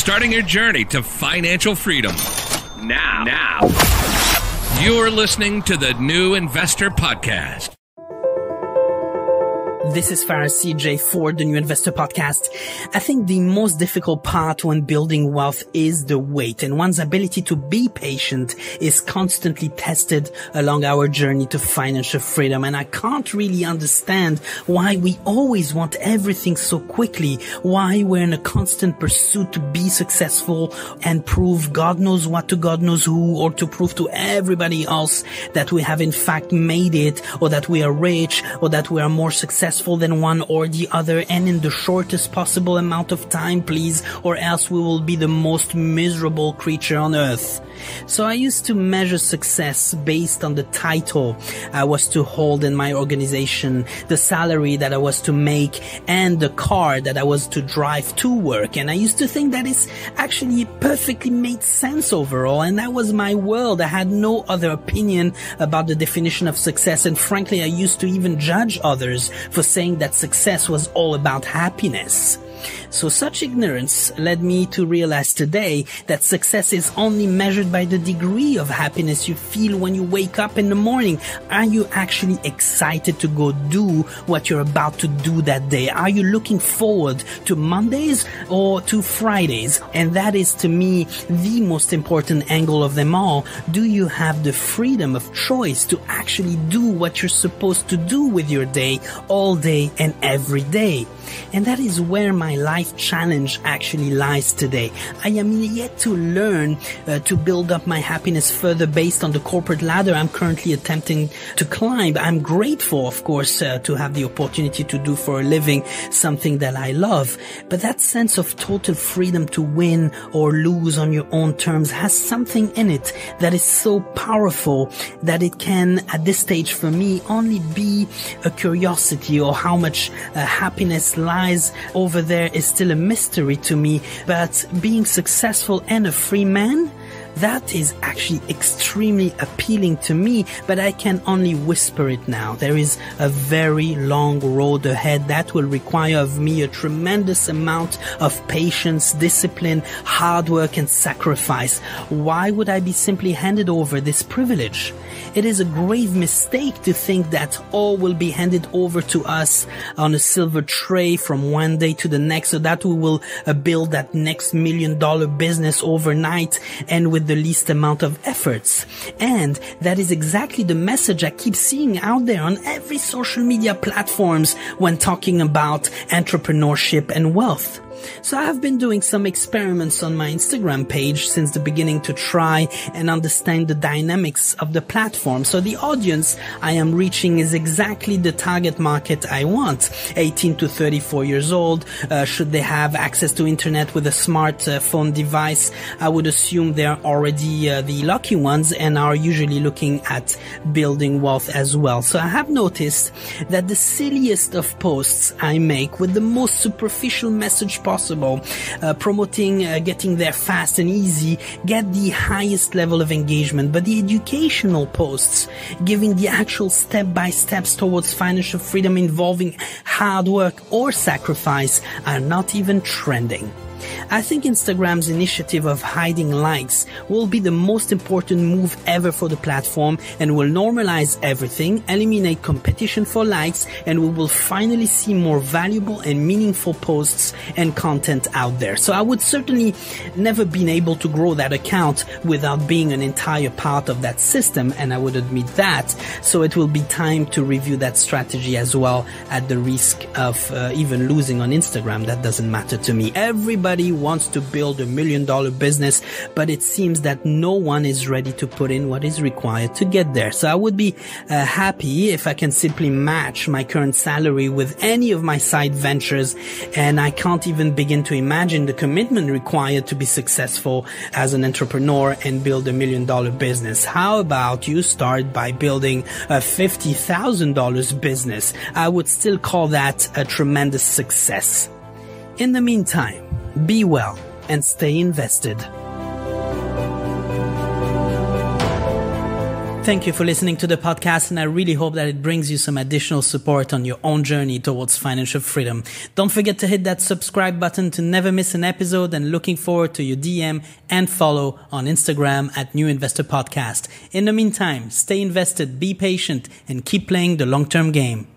starting your journey to financial freedom. Now. You're listening to the New Investor Podcast. This is Faraz CJ for the New Investor Podcast. I think the most difficult part when building wealth is the wait, and one's ability to be patient is constantly tested along our journey to financial freedom. And I can't really understand why we always want everything so quickly, why we're in a constant pursuit to be successful and prove God knows what to God knows who, or to prove to everybody else that we have in fact made it, or that we are rich, or that we are more successful than one or the other, and in the shortest possible amount of time, please, or else we will be the most miserable creature on earth. So I used to measure success based on the title I was to hold in my organization, the salary that I was to make, and the car that I was to drive to work. And I used to think that it actually perfectly made sense overall, and that was my world. I had no other opinion about the definition of success, and frankly, I used to even judge others for saying that success was all about happiness. So such ignorance led me to realize today that success is only measured by the degree of happiness you feel when you wake up in the morning. Are you actually excited to go do what you're about to do that day? Are you looking forward to Mondays or to Fridays? And that is, to me, the most important angle of them all. Do you have the freedom of choice to actually do what you're supposed to do with your day all day and every day? And that is where my life challenge actually lies today. I am yet to learn to build up my happiness further based on the corporate ladder I'm currently attempting to climb. I'm grateful, of course, to have the opportunity to do for a living something that I love. But that sense of total freedom to win or lose on your own terms has something in it that is so powerful that it can, at this stage for me, only be a curiosity, or how much happiness lies over there is still a mystery to me. But being successful and a free man, that is actually extremely appealing to me, but I can only whisper it now. There is a very long road ahead that will require of me a tremendous amount of patience, discipline, hard work, and sacrifice. Why would I be simply handed over this privilege? It is a grave mistake to think that all will be handed over to us on a silver tray from one day to the next, so that we will build that next $1 million business overnight and with the least amount of efforts. And that is exactly the message I keep seeing out there on every social media platforms when talking about entrepreneurship and wealth. So I have been doing some experiments on my Instagram page since the beginning to try and understand the dynamics of the platform. So the audience I am reaching is exactly the target market I want. 18 to 34 years old. Should they have access to internet with a smartphone device, I would assume they're already the lucky ones and are usually looking at building wealth as well. So I have noticed that the silliest of posts I make with the most superficial message possible, promoting getting there fast and easy, get the highest level of engagement. But the educational posts giving the actual step-by-steps towards financial freedom involving hard work or sacrifice are not even trending. I think Instagram's initiative of hiding likes will be the most important move ever for the platform, and will normalize everything, eliminate competition for likes, and we will finally see more valuable and meaningful posts and content out there. So I would certainly never been able to grow that account without being an entire part of that system, and I would admit that. So it will be time to review that strategy as well, at the risk of even losing on Instagram. That doesn't matter to me. Everybody wants to build $1 million business, but it seems that no one is ready to put in what is required to get there. So I would be happy if I can simply match my current salary with any of my side ventures, and I can't even begin to imagine the commitment required to be successful as an entrepreneur and build $1 million business. How about you start by building a $50,000 business? I would still call that a tremendous success. In the meantime, be well and stay invested. Thank you for listening to the podcast, and I really hope that it brings you some additional support on your own journey towards financial freedom. Don't forget to hit that subscribe button to never miss an episode, and looking forward to your DM and follow on Instagram at New Investor Podcast. In the meantime, stay invested, be patient, and keep playing the long-term game.